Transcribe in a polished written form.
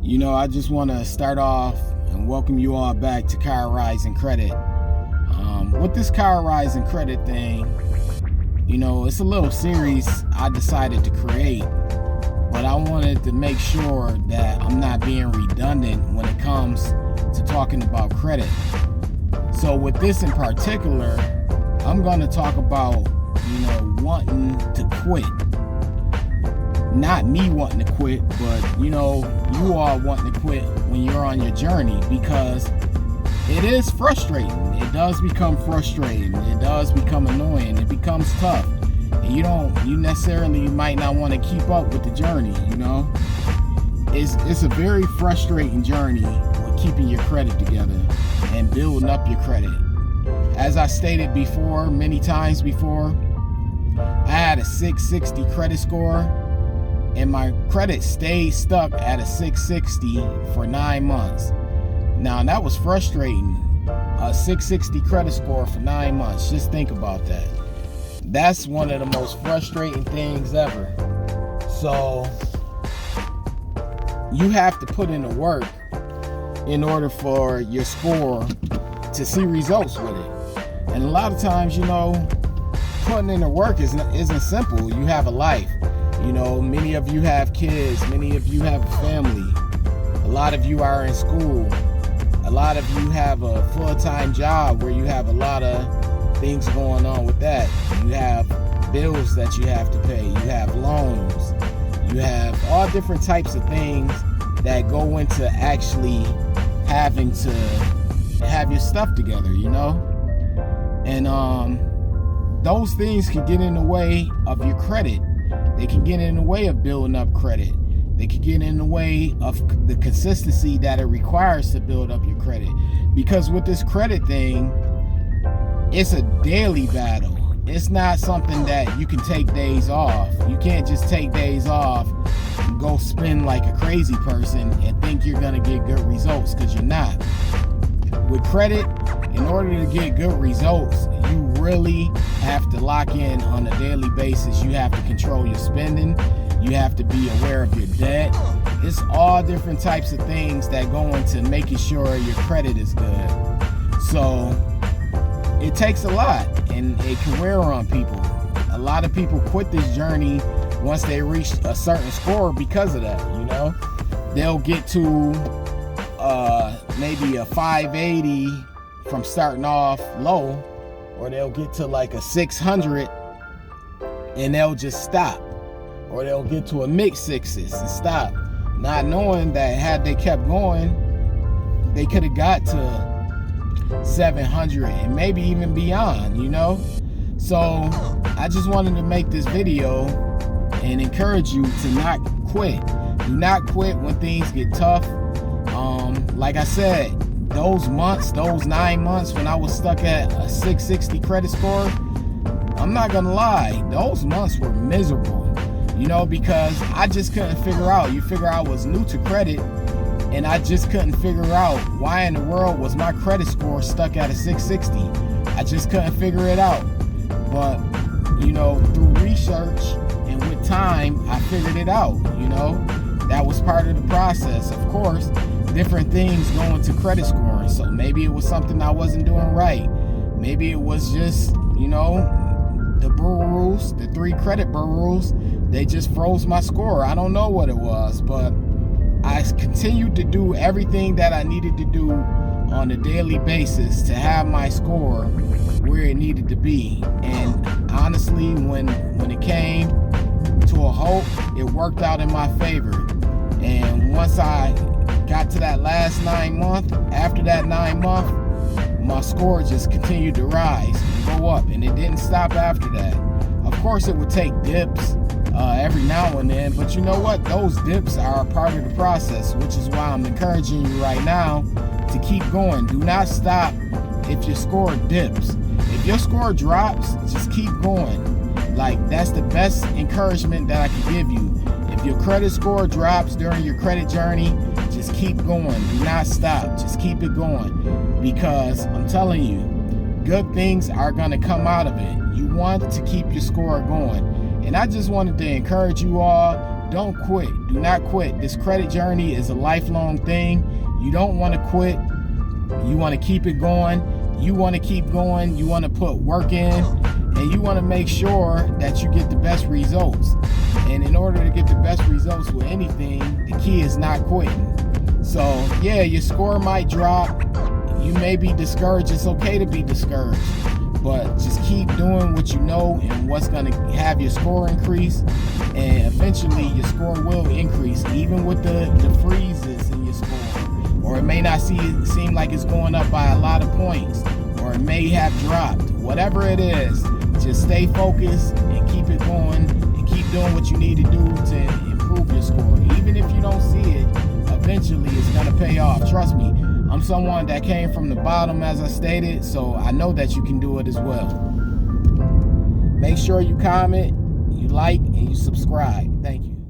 I just want to start off and welcome you all back to Car Rising Credit. With this Car Rising Credit thing, it's a little series I decided to create, but I wanted to make sure that I'm not being redundant when it comes to talking about credit. So with this in particular, I'm going to talk about, wanting to quit. Not me wanting to quit, but you all wanting to quit when you're on your journey, because it is frustrating. It does become frustrating. It does become annoying. It becomes tough. And you necessarily might not want to keep up with the journey, It's a very frustrating journey with keeping your credit together and building up your credit. As I stated before, many times before, I had a 660 credit score, and my credit stayed stuck at a 660 for 9 months. Now, that was frustrating. A 660 credit score for 9 months. Just think about that. That's one of the most frustrating things ever. So, you have to put in the work in order for your score to see results with it. And a lot of times, putting in the work isn't simple. You have a life. Many of you have kids. Many of you have a family. A lot of you are in school. A lot of you have a full-time job where you have a lot of things going on with that. You have bills that you have to pay. You have loans. You have all different types of things that go into actually having to have your stuff together, And those things can get in the way of your credit. They can get in the way of building up credit. They can get in the way of the consistency that it requires to build up your credit. Because with this credit thing, it's a daily battle. It's not something that you can take days off. You can't just take days off and go spend like a crazy person and think you're going to get good results, because you're not. With credit, in order to get good results, you really have to lock in on a daily basis. You have to control your spending. You have to be aware of your debt. It's all different types of things that go into making sure your credit is good. So it takes a lot, and it can wear on people. A lot of people quit this journey once they reach a certain score because of that, They'll get to maybe a 580 from starting off low, or they'll get to like a 600 and they'll just stop, or they'll get to a mid-6s and stop, not knowing that had they kept going, they could have got to 700 and maybe even beyond, So I just wanted to make this video and encourage you to not quit. Do not quit when things get tough. Like I said, those 9 months when I was stuck at a 660 credit score, I'm not gonna lie, those months were miserable, because I just couldn't figure out. You figure I was new to credit, and I just couldn't figure out why in the world was my credit score stuck at a 660. I just couldn't figure it out. But, through research and with time, I figured it out, That was part of the process. Of course, different things go into credit scoring. So maybe it was something I wasn't doing right. Maybe it was just, the bureau rules, the 3 credit bureau rules, they just froze my score. I don't know what it was, but I continued to do everything that I needed to do on a daily basis to have my score where it needed to be. And honestly, when it came to a halt, it worked out in my favor. And once I got to that last 9 month, after that 9 month, my score just continued to rise and go up, and it didn't stop after that. Of course, it would take dips every now and then, but you know what? Those dips are a part of the process, which is why I'm encouraging you right now to keep going. Do not stop if your score dips. If your score drops, just keep going. Like, that's the best encouragement that I can give you. If your credit score drops during your credit journey, just keep going. Do not stop. Just keep it going. Because I'm telling you, good things are going to come out of it. You want to keep your score going. And I just wanted to encourage you all don't quit. Do not quit. This credit journey is a lifelong thing. You don't want to quit. You want to keep it going. You want to keep going. You want to put work in, and you want to make sure that you get the best results. And in order to get the best results with anything, the key is not quitting. So yeah, your score might drop. You may be discouraged. It's okay to be discouraged, but just keep doing what you know and what's going to have your score increase, and eventually your score will increase, even with the freezes in your score. Or it may not seem like it's going up by a lot of points, or it may have dropped. Whatever it is, just stay focused and keep it going, and keep doing what you need to do to improve your score. Even if you don't see it, eventually it's going to pay off. Trust me, I'm someone that came from the bottom, as I stated, so I know that you can do it as well. Make sure you comment, you like, and you subscribe. Thank you.